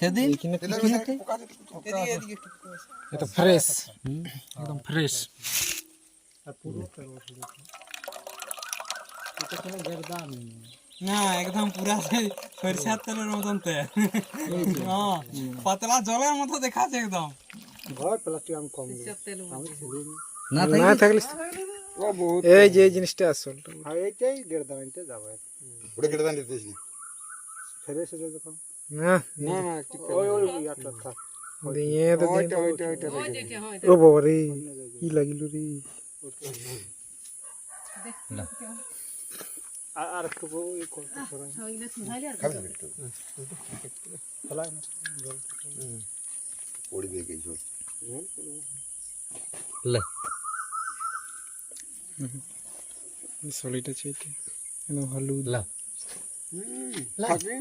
সেদিন এটা ফ্রেশ একদম ফ্রেশ না একদম পুরা সরিষার তেলের মতন তেল পাতলা জলের মতো দেখাচ্ছে একদম না থাকলে এই যে জিনিসটা আসল এইটাই 1.5 দাম আনতে যাবো ওটা কেটে দান দিতেছিস না ফ্রেশ হয়ে যখন না না না ওই ইয়াটা থাক দিয়ে তো ওইটা ও বাবা রে কি লাগিল রে আর একটু ওই করতে সরাই খাবে না একটু ফলাই না পড়ি দিয়ে কিছু সলিড আছে এটা একদম হলুদ খাবি